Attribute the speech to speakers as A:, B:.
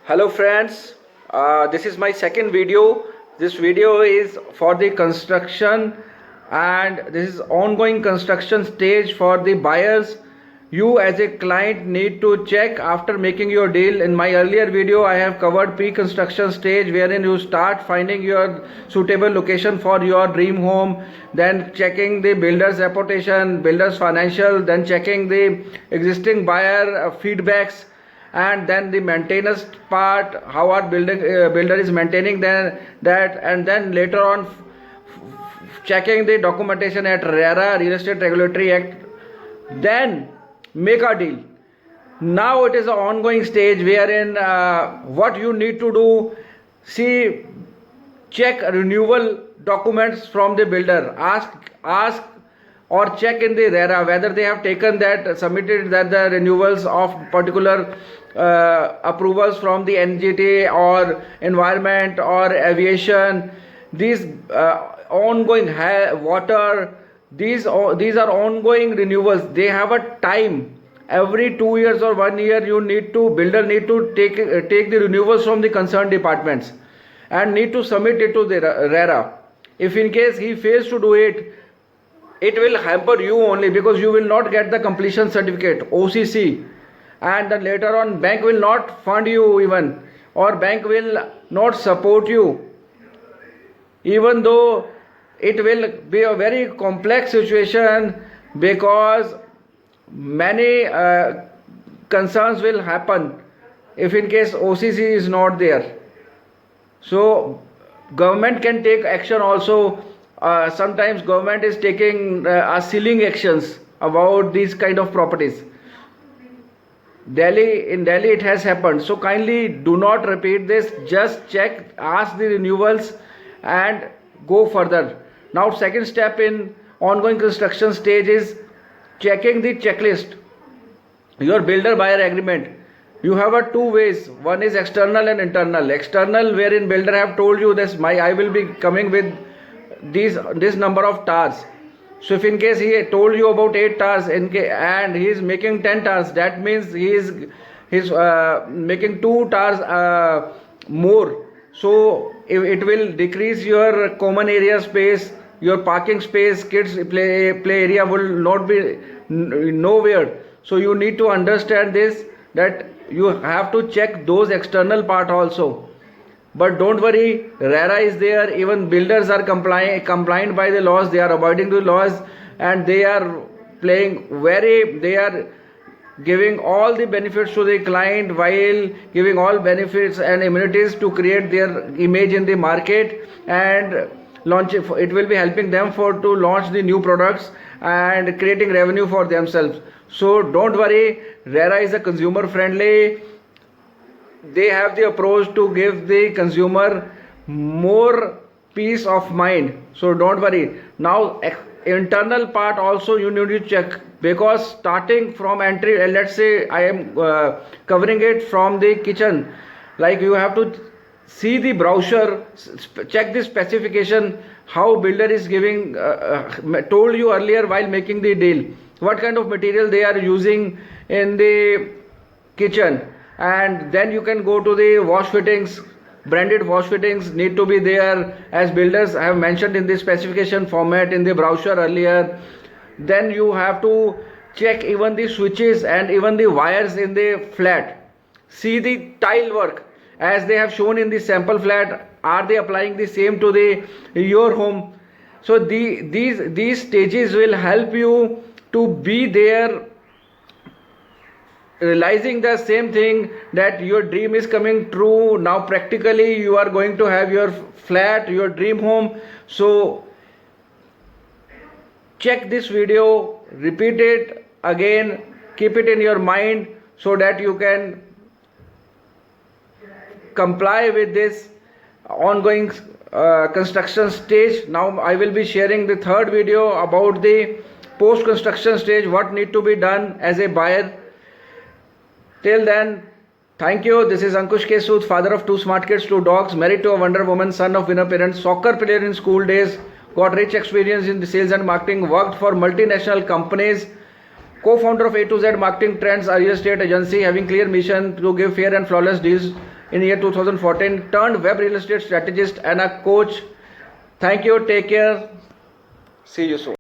A: Hello friends, this is my second video. This video is for the construction and this is ongoing construction stage for the buyers. You as a client need to check after making your deal. In my earlier video I have covered pre-construction stage wherein you start finding your suitable location for your dream home, then checking the builder's reputation, builder's financial, then checking the existing buyer feedbacks, and then the maintenance part, how our builder is maintaining that, and then later on checking the documentation at RERA, Real Estate Regulatory Act, then make a deal. Now it is an ongoing stage wherein what you need to do, see, check renewal documents from the builder, ask or check in the RERA whether they have taken that, submitted that the renewals of particular approvals from the NGT or environment or aviation, these ongoing water, these are ongoing renewals. They have a time. Every 2 years or 1 year builder need to take the renewals from the concerned departments and need to submit it to the RERA. If in case he fails to do it, it will hamper you only, because you will not get the completion certificate, OCC, and then later on bank will not fund you even, or bank will not support you, even though it will be a very complex situation, because many concerns will happen if in case OCC is not there. So government can take action also. Sometimes government is taking sealing actions about these kind of properties. In Delhi it has happened. So kindly do not repeat this. Just check, ask the renewals and go further. Now second step in ongoing construction stage is checking the checklist, your builder buyer agreement. You have two ways. One is external and internal. External, wherein builder have told you this, I will be coming with this number of towers. So if in case he told you about 8 towers and he is making 10 towers, that means he is making 2 towers more. So it will decrease your common area space, your parking space, kids play area will not be nowhere. So you need to understand this, that you have to check those external part also. But don't worry, RERA is there. Even builders are compliant by the laws. They are abiding to laws, and they are they are giving all the benefits to the client while giving all benefits and amenities to create their image in the market and launch it. It will be helping them to launch the new products and creating revenue for themselves. So don't worry, RERA is a consumer friendly. They have the approach to give the consumer more peace of mind. So don't worry. Now internal part also you need to check, because starting from entry, let's say I am covering it from the kitchen, like you have to see the brochure, check the specification, how builder is giving, told you earlier while making the deal, what kind of material they are using in the kitchen. And then you can go to the wash fittings. Branded wash fittings need to be there, as builders have mentioned in the specification format in the brochure earlier. Then you have to check even the switches and even the wires in the flat. See the tile work, as they have shown in the sample flat, are they applying the same to your home? So these stages will help you to be there, realizing the same thing, that your dream is coming true. Now practically you are going to have your flat, your dream home. So check this video, repeat it again, keep it in your mind so that you can comply with this ongoing construction stage. Now I will be sharing the third video about the post construction stage, what need to be done as a buyer. Till then, thank you. This is Ankush K. Sood, father of 2 smart kids, 2 dogs, married to a Wonder Woman, son of winner parents, soccer player in school days, got rich experience in the sales and marketing, worked for multinational companies, co-founder of A to Z Marketing Trends, a real estate agency having clear mission to give fair and flawless deals in year 2014, turned web real estate strategist and a coach. Thank you. Take care. See you soon.